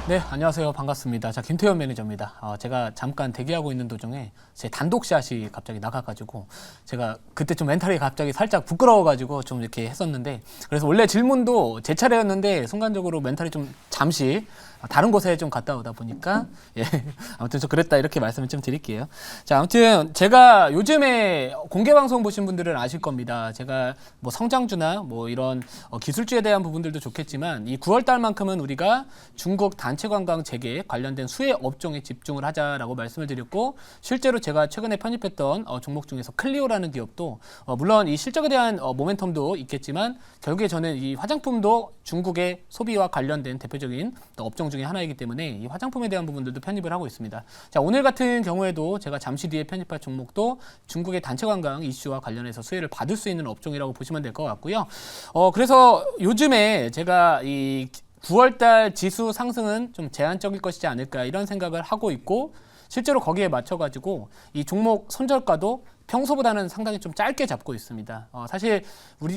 네, 안녕하세요. 반갑습니다. 자, 김태현 매니저입니다. 제가 잠깐 대기하고 있는 도중에 제 단독샷이 갑자기 나가가지고 제가 그때 좀 멘탈이 갑자기 살짝 부끄러워가지고 좀 이렇게 했었는데, 그래서 원래 질문도 제 차례였는데 순간적으로 멘탈이 좀 잠시 다른 곳에 좀 갔다 오다 보니까 예, 아무튼 저 그랬다 이렇게 말씀을 좀 드릴게요. 자, 아무튼 제가 요즘에 공개 방송 보신 분들은 아실 겁니다. 제가 뭐 성장주나 뭐 이런 기술주에 대한 부분들도 좋겠지만 이 9월 달만큼은 우리가 중국 단체 관광 재개 관련된 수혜 업종에 집중을 하자라고 말씀을 드렸고, 실제로 제가 최근에 편입했던 종목 중에서 클리오라는 기업도 물론 이 실적에 대한 모멘텀도 있겠지만 결국에 저는 이 화장품도 중국의 소비와 관련된 대표적인 업종 중에 하나이기 때문에 이 화장품에 대한 부분들도 편입을 하고 있습니다. 자, 오늘 같은 경우에도 제가 잠시 뒤에 편입할 종목도 중국의 단체 관광 이슈와 관련해서 수혜를 받을 수 있는 업종이라고 보시면 될 것 같고요. 그래서 요즘에 제가 이 9월달 지수 상승은 좀 제한적일 것이지 않을까 이런 생각을 하고 있고, 실제로 거기에 맞춰가지고 이 종목 손절가도 평소보다는 상당히 좀 짧게 잡고 있습니다. 사실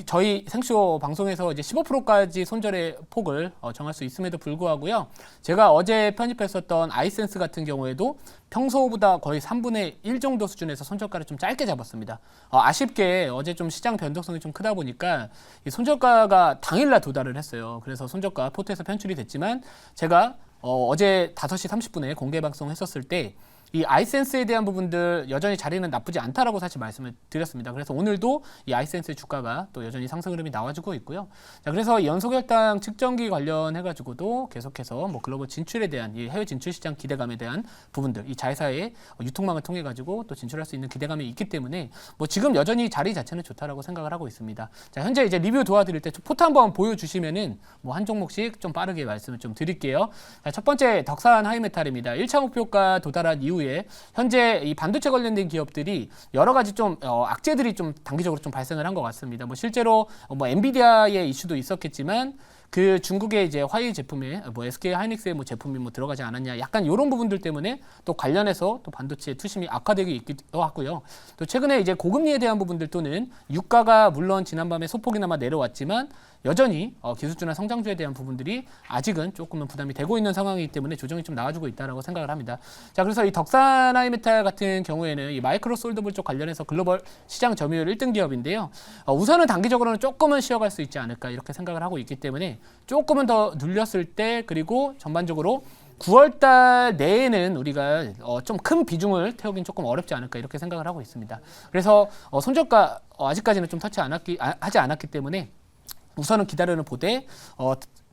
저희 생쇼 방송에서 이제 15%까지 손절의 폭을 정할 수 있음에도 불구하고요. 제가 어제 편입했었던 아이센스 같은 경우에도 평소보다 거의 3분의 1 정도 수준에서 손절가를 좀 짧게 잡았습니다. 아쉽게 어제 좀 시장 변동성이 좀 크다 보니까 이 손절가가 당일날 도달을 했어요. 그래서 손절가 포트에서 편출이 됐지만 제가 어제 5시 30분에 공개 방송했었을 때 이 아이센스에 대한 부분들 여전히 자리는 나쁘지 않다라고 사실 말씀을 드렸습니다. 그래서 오늘도 이 아이센스의 주가가 또 여전히 상승 흐름이 나와주고 있고요. 자, 그래서 이 연소결당 측정기 관련해가지고도 계속해서 뭐 글로벌 진출에 대한 이 해외 진출 시장 기대감에 대한 부분들, 이 자회사의 유통망을 통해 가지고 또 진출할 수 있는 기대감이 있기 때문에 뭐 지금 여전히 자리 자체는 좋다라고 생각을 하고 있습니다. 자, 현재 이제 리뷰 도와드릴 때 포트 한번 보여주시면은 뭐 한 종목씩 좀 빠르게 말씀을 좀 드릴게요. 자, 첫 번째 덕산 하이메탈입니다. 1차 목표가 도달한 이후에 현재 이 반도체 관련된 기업들이 여러 가지 좀 악재들이 좀 단기적으로 좀 발생을 한 것 같습니다. 뭐 실제로 뭐 엔비디아의 이슈도 있었겠지만 그 중국의 이제 화웨이 제품에 뭐 SK 하이닉스의 뭐 제품이 뭐 들어가지 않았냐, 약간 이런 부분들 때문에 또 관련해서 또 반도체 투심이 악화되기 있기도 하고요. 또 최근에 이제 고금리에 대한 부분들 또는 유가가 물론 지난밤에 소폭이나마 내려왔지만 여전히 기술주나 성장주에 대한 부분들이 아직은 조금은 부담이 되고 있는 상황이기 때문에 조정이 좀 나와주고 있다라고 생각을 합니다. 자, 그래서 이 덕산 하이메탈 같은 경우에는 이 마이크로 솔더블 쪽 관련해서 글로벌 시장 점유율 1등 기업인데요. 우선은 단기적으로는 조금은 쉬어갈 수 있지 않을까 이렇게 생각을 하고 있기 때문에 조금은 더 눌렸을 때, 그리고 전반적으로 9월달 내에는 우리가 좀 큰 비중을 태우긴 조금 어렵지 않을까 이렇게 생각을 하고 있습니다. 그래서 손절가 아직까지는 좀 하지 않았기 때문에 우선은 기다려는 보되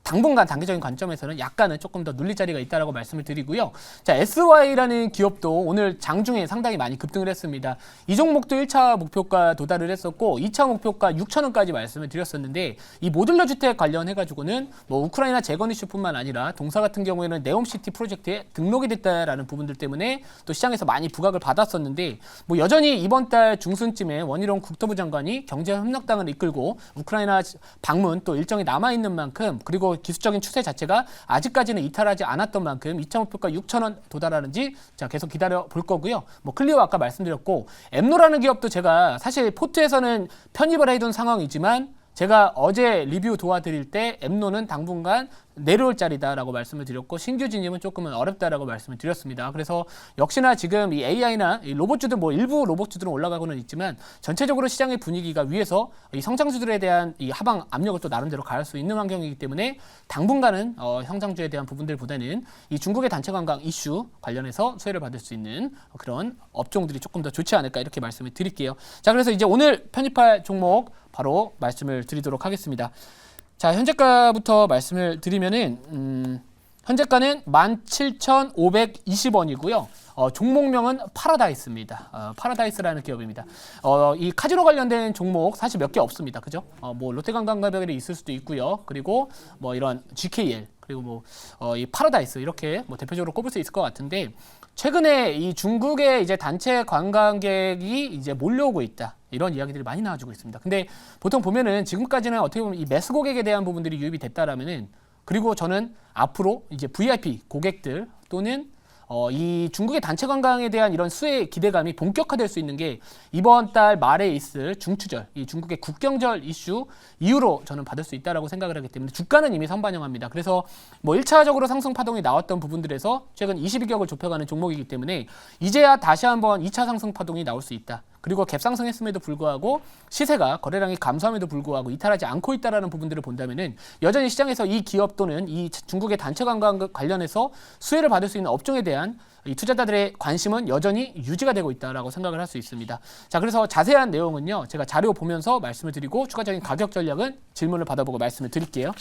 당분간 단기적인 관점에서는 약간은 조금 더 눌릴 자리가 있다라고 말씀을 드리고요. 자, SY라는 기업도 오늘 장중에 상당히 많이 급등을 했습니다. 이 종목도 1차 목표가 도달을 했었고 2차 목표가 6,000원까지 말씀을 드렸었는데, 이 모듈러 주택 관련해가지고는 뭐 우크라이나 재건 이슈뿐만 아니라 동사 같은 경우에는 네옴시티 프로젝트에 등록이 됐다라는 부분들 때문에 또 시장에서 많이 부각을 받았었는데, 뭐 여전히 이번 달 중순쯤에 원희룡 국토부 장관이 경제협력당을 이끌고 우크라이나 방문 또 일정이 남아있는 만큼, 그리고 기술적인 추세 자체가 아직까지는 이탈하지 않았던 만큼 2차 목표가 6,000원 도달하는지 자 계속 기다려 볼 거고요. 뭐 클리오 아까 말씀드렸고, 엠노라는 기업도 제가 사실 포트에서는 편입을 해둔 상황이지만 제가 어제 리뷰 도와드릴 때 엠노는 당분간 내려올 자리다라고 말씀을 드렸고, 신규 진입은 조금은 어렵다라고 말씀을 드렸습니다. 그래서 역시나 지금 이 AI나 이 로봇주들, 뭐 일부 로봇주들은 올라가고는 있지만 전체적으로 시장의 분위기가 위에서 이 성장주들에 대한 이 하방 압력을 또 나름대로 가할 수 있는 환경이기 때문에 당분간은 성장주에 대한 부분들보다는 이 중국의 단체 관광 이슈 관련해서 수혜를 받을 수 있는 그런 업종들이 조금 더 좋지 않을까 이렇게 말씀을 드릴게요. 자, 그래서 이제 오늘 편입할 종목 바로 말씀을 드리도록 하겠습니다. 자, 현재가부터 말씀을 드리면은 현재가는 17,520원이고요. 종목명은 파라다이스입니다. 파라다이스라는 기업입니다. 이 카지노 관련된 종목 사실 몇 개 없습니다. 그죠? 뭐 롯데관광가별이 있을 수도 있고요. 그리고 뭐 이런 GKL, 그리고 뭐 이 파라다이스 이렇게 뭐 대표적으로 꼽을 수 있을 것 같은데, 최근에 이 중국의 이제 단체 관광객이 이제 몰려오고 있다, 이런 이야기들이 많이 나와주고 있습니다. 근데 보통 보면은 지금까지는 어떻게 보면 이 매수 고객에 대한 부분들이 유입이 됐다라면은, 그리고 저는 앞으로 이제 VIP 고객들 또는 이 중국의 단체 관광에 대한 이런 수혜 기대감이 본격화될 수 있는 게 이번 달 말에 있을 중추절, 이 중국의 국경절 이슈 이후로 저는 받을 수 있다라고 생각을 하기 때문에 주가는 이미 선반영합니다. 그래서 뭐 1차적으로 상승 파동이 나왔던 부분들에서 최근 22격을 좁혀가는 종목이기 때문에 이제야 다시 한번 2차 상승 파동이 나올 수 있다. 그리고 갭상승했음에도 불구하고 시세가 거래량이 감소함에도 불구하고 이탈하지 않고 있다라는 부분들을 본다면은 여전히 시장에서 이 기업 또는 이 중국의 단체 관광 관련해서 수혜를 받을 수 있는 업종에 대한 이 투자자들의 관심은 여전히 유지가 되고 있다라고 생각을 할 수 있습니다. 자, 그래서 자세한 내용은요, 제가 자료 보면서 말씀을 드리고 추가적인 가격 전략은 질문을 받아보고 말씀을 드릴게요.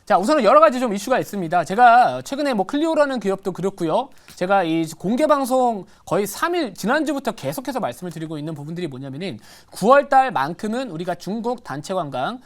자, 우선은 여러 가지 좀 이슈가 있습니다. 제가 최근에 뭐 클리오라는 기업도 그렇고요. 제가 이 공개 방송 거의 3일 지난주부터 계속해서 말씀을 드리고 있는 부분들이 뭐냐면은 9월 달만큼은 우리가 중국 단체 관광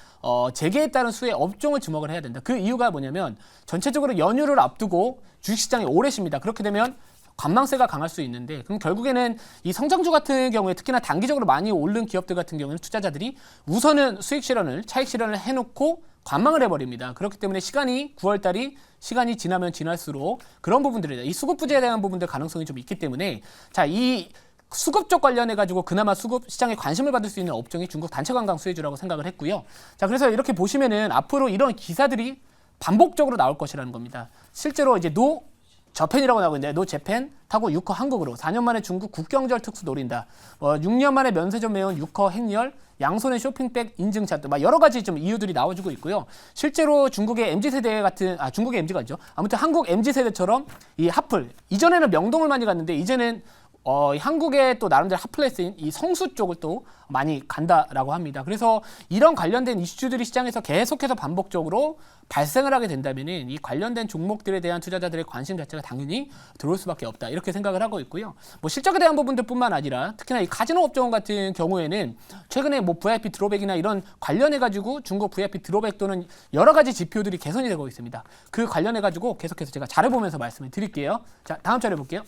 재개에 따른 수혜 업종을 주목을 해야 된다. 그 이유가 뭐냐면 전체적으로 연휴를 앞두고 주식시장이 오래 쉽니다. 그렇게 되면 관망세가 강할 수 있는데 그럼 결국에는 이 성장주 같은 경우에 특히나 단기적으로 많이 오른 기업들 같은 경우에는 투자자들이 우선은 수익 실현을 차익 실현을 해놓고 관망을 해버립니다. 그렇기 때문에 9월달이 시간이 지나면 지날수록 그런 부분들이 이 수급 부재에 대한 부분들 가능성이 좀 있기 때문에 자, 이 수급 쪽 관련해 가지고 그나마 수급 시장에 관심을 받을 수 있는 업종이 중국 단체 관광 수혜주라고 생각을 했고요. 자, 그래서 이렇게 보시면은 앞으로 이런 기사들이 반복적으로 나올 것이라는 겁니다. 실제로 이제 저펜이라고 나오고 있는데 노재팬 타고 6호 한국으로 4년 만에 중국 국경절 특수 노린다. 6년 만에 면세점 매운 6호 행렬 양손에 쇼핑백 인증샷 막 여러 가지 좀 이유들이 나와주고 있고요. 실제로 중국의 MZ세대 같은 중국의 MZ가 아니죠. 아무튼 한국 MZ세대처럼 이 핫플 이전에는 명동을 많이 갔는데 이제는 한국의 또 나름대로 핫플레스인 이 성수 쪽을 또 많이 간다라고 합니다. 그래서 이런 관련된 이슈들이 시장에서 계속해서 반복적으로 발생을 하게 된다면은 이 관련된 종목들에 대한 투자자들의 관심 자체가 당연히 들어올 수밖에 없다. 이렇게 생각을 하고 있고요. 뭐 실적에 대한 부분들뿐만 아니라 특히나 이 카지노 업종 같은 경우에는 최근에 뭐 VIP 드로백이나 이런 관련해 가지고 중국 VIP 드로백 또는 여러 가지 지표들이 개선이 되고 있습니다. 그 관련해 가지고 계속해서 제가 잘해보면서 말씀을 드릴게요. 자, 다음 자료 볼게요.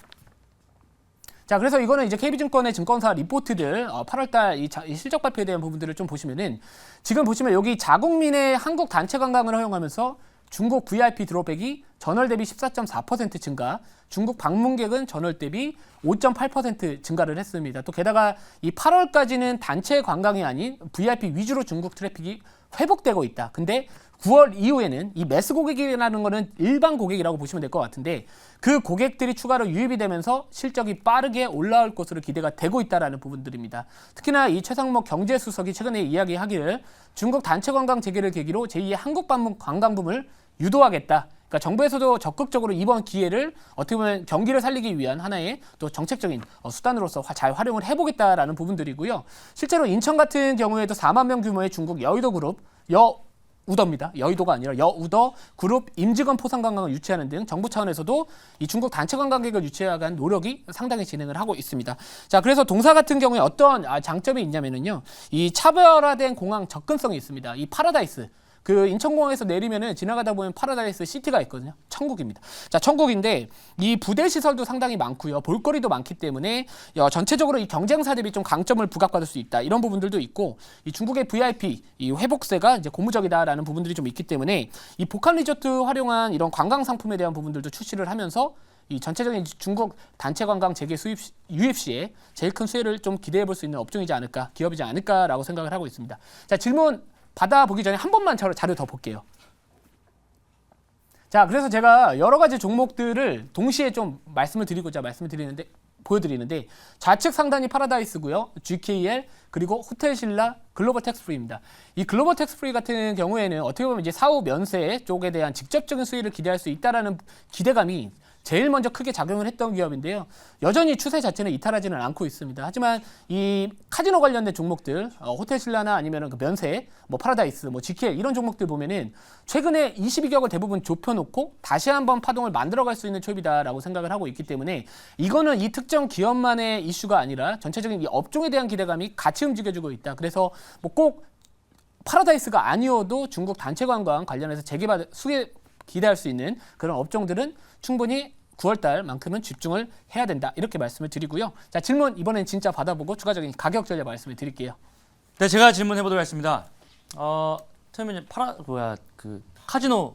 자, 그래서 이거는 이제 KB증권의 증권사 리포트들 8월달 이 실적 발표에 대한 부분들을 좀 보시면은 지금 보시면 여기 자국민의 한국 단체 관광을 허용하면서 중국 VIP 드롭백이 전월 대비 14.4% 증가, 중국 방문객은 전월 대비 5.8% 증가를 했습니다. 또 게다가 이 8월까지는 단체 관광이 아닌 VIP 위주로 중국 트래픽이 회복되고 있다. 근데 9월 이후에는 이 매스 고객이라는 거는 일반 고객이라고 보시면 될 것 같은데 그 고객들이 추가로 유입이 되면서 실적이 빠르게 올라올 것으로 기대가 되고 있다는 부분들입니다. 특히나 이 최상목 경제수석이 최근에 이야기하기를 중국 단체 관광 재개를 계기로 제2의 한국 방문 관광붐을 유도하겠다. 그러니까 정부에서도 적극적으로 이번 기회를 어떻게 보면 경기를 살리기 위한 하나의 또 정책적인 수단으로서 잘 활용을 해보겠다라는 부분들이고요. 실제로 인천 같은 경우에도 4만 명 규모의 중국 여의도 그룹 우더입니다. 여의도가 아니라 여우더 그룹 임직원 포상 관광을 유치하는 등 정부 차원에서도 이 중국 단체 관광객을 유치하기 위한 노력이 상당히 진행을 하고 있습니다. 자, 그래서 동사 같은 경우에 어떤 장점이 있냐면은요, 이 차별화된 공항 접근성이 있습니다. 이 파라다이스. 그 인천공항에서 내리면은 지나가다 보면 파라다이스 시티가 있거든요. 천국입니다. 자, 천국인데 이 부대 시설도 상당히 많고요. 볼거리도 많기 때문에 전체적으로 이 경쟁사 대비 좀 강점을 부각받을 수 있다. 이런 부분들도 있고 이 중국의 VIP 이 회복세가 이제 고무적이다라는 부분들이 좀 있기 때문에 이 복합 리조트 활용한 이런 관광 상품에 대한 부분들도 출시를 하면서 이 전체적인 중국 단체 관광 재개 유입 시에 제일 큰 수혜를 좀 기대해 볼 수 있는 업종이지 않을까, 기업이지 않을까라고 생각을 하고 있습니다. 자, 질문 받아보기 전에 한 번만 자료 더 볼게요. 자, 그래서 제가 여러 가지 종목들을 동시에 좀 보여드리는데 좌측 상단이 파라다이스고요. GKL 그리고 호텔신라 글로벌 텍스프리입니다. 이 글로벌 텍스프리 같은 경우에는 어떻게 보면 이제 사후 면세 쪽에 대한 직접적인 수익을 기대할 수 있다라는 기대감이 제일 먼저 크게 작용을 했던 기업인데요. 여전히 추세 자체는 이탈하지는 않고 있습니다. 하지만 이 카지노 관련된 종목들, 호텔신라나 아니면 그 면세, 뭐 파라다이스, 뭐 GKL 이런 종목들 보면은 최근에 22격을 대부분 좁혀놓고 다시 한번 파동을 만들어갈 수 있는 초입이다라고 생각을 하고 있기 때문에 이거는 이 특정 기업만의 이슈가 아니라 전체적인 이 업종에 대한 기대감이 같이 움직여주고 있다. 그래서 뭐 꼭 파라다이스가 아니어도 중국 단체 관광 관련해서 수혜 기대할 수 있는 그런 업종들은 충분히 9월달만큼은 집중을 해야 된다. 이렇게 말씀을 드리고요. 자, 질문 이번엔 진짜 받아보고 추가적인 가격 전략 말씀을 드릴게요. 네, 제가 질문해 보도록 하겠습니다. 처음에 카지노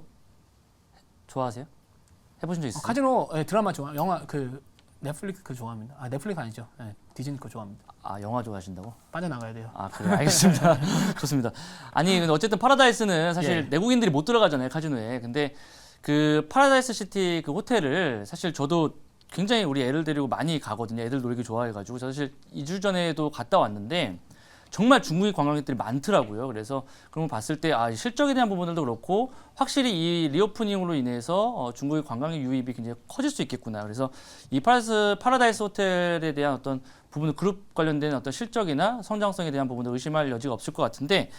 좋아하세요? 해보신 적 있으세요? 카지노 드라마 좋아, 영화 그 넷플릭스 그 좋아합니다. 아 넷플릭스 아니죠? 네, 디즈니 거 좋아합니다. 아 영화 좋아하신다고? 빠져나가야 돼요. 아 그래 알겠습니다. 좋습니다. 아니 근데 어쨌든 파라다이스는 사실 예. 내국인들이 못 들어가잖아요 카지노에. 근데 그 파라다이스 시티 그 호텔을 사실 저도 굉장히 우리 애를 데리고 많이 가거든요. 애들 놀기 좋아해가지고 사실 2주 전에도 갔다 왔는데 정말 중국인 관광객들이 많더라고요. 그래서 그런 거 봤을 때 실적에 대한 부분들도 그렇고 확실히 이 리오프닝으로 인해서 중국의 관광객 유입이 굉장히 커질 수 있겠구나. 그래서 이 파라다이스 호텔에 대한 어떤 부분 그룹 관련된 어떤 실적이나 성장성에 대한 부분을 의심할 여지가 없을 것 같은데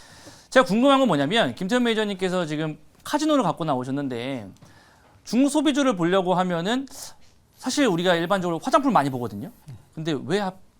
제가 궁금한 건 뭐냐면 김태현 매니저님께서 지금 카지노를 갖고 나오셨는데 중국 소비주를 보려고 하면은 사실 우리가 일반적으로 화장품을 많이 보거든요. 근데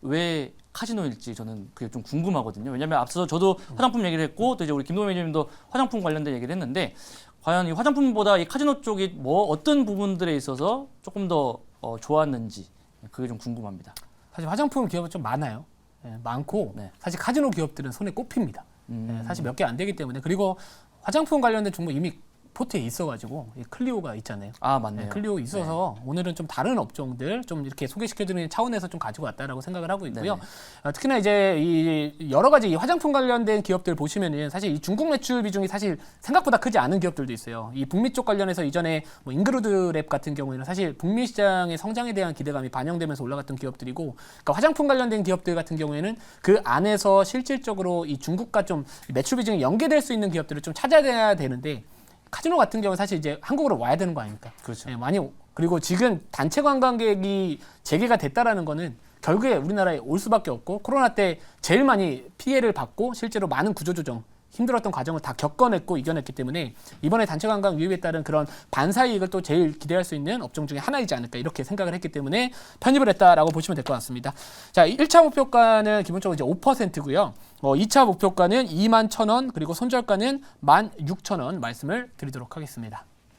왜 카지노일지 저는 그게 좀 궁금하거든요. 왜냐하면 앞서 저도 화장품 얘기를 했고 또 이제 우리 김동현 매니저님도 화장품 관련된 얘기를 했는데 과연 이 화장품보다 이 카지노 쪽이 뭐 어떤 부분들에 있어서 조금 더 좋았는지 그게 좀 궁금합니다. 사실 화장품 기업은 좀 많아요. 예, 많고 네. 사실 카지노 기업들은 손에 꼽힙니다. 예, 사실 몇 개 안 되기 때문에 그리고 화장품 관련된 종목 이미 포트에 있어가지고 이 클리오가 있잖아요. 아 맞네요. 네, 클리오 있어서 오늘은 좀 다른 업종들 좀 이렇게 소개시켜드리는 차원에서 좀 가지고 왔다라고 생각을 하고 있고요. 네네. 특히나 이제 이 여러 가지 이 화장품 관련된 기업들 보시면은 사실 이 중국 매출 비중이 사실 생각보다 크지 않은 기업들도 있어요. 이 북미 쪽 관련해서 이전에 뭐 잉그루드랩 같은 경우에는 사실 북미 시장의 성장에 대한 기대감이 반영되면서 올라갔던 기업들이고, 그러니까 화장품 관련된 기업들 같은 경우에는 그 안에서 실질적으로 이 중국과 좀 매출 비중이 연계될 수 있는 기업들을 좀 찾아야 되는데. 카지노 같은 경우는 사실 이제 한국으로 와야 되는 거 아닙니까? 그렇죠. 예, 그리고 지금 단체 관광객이 재개가 됐다라는 거는 결국에 우리나라에 올 수밖에 없고 코로나 때 제일 많이 피해를 받고 실제로 많은 구조조정 힘들었던 과정을 다 겪어냈고 이겨냈기 때문에 이번에 단체 관광 유입에 따른 그런 반사이익을 또 제일 기대할 수 있는 업종 중에 하나이지 않을까 이렇게 생각을 했기 때문에 편입을 했다라고 보시면 될 것 같습니다. 자, 1차 목표가는 기본적으로 이제 5%고요. 2차 목표가는 21,000원 그리고 손절가는 16,000원 말씀을 드리도록 하겠습니다.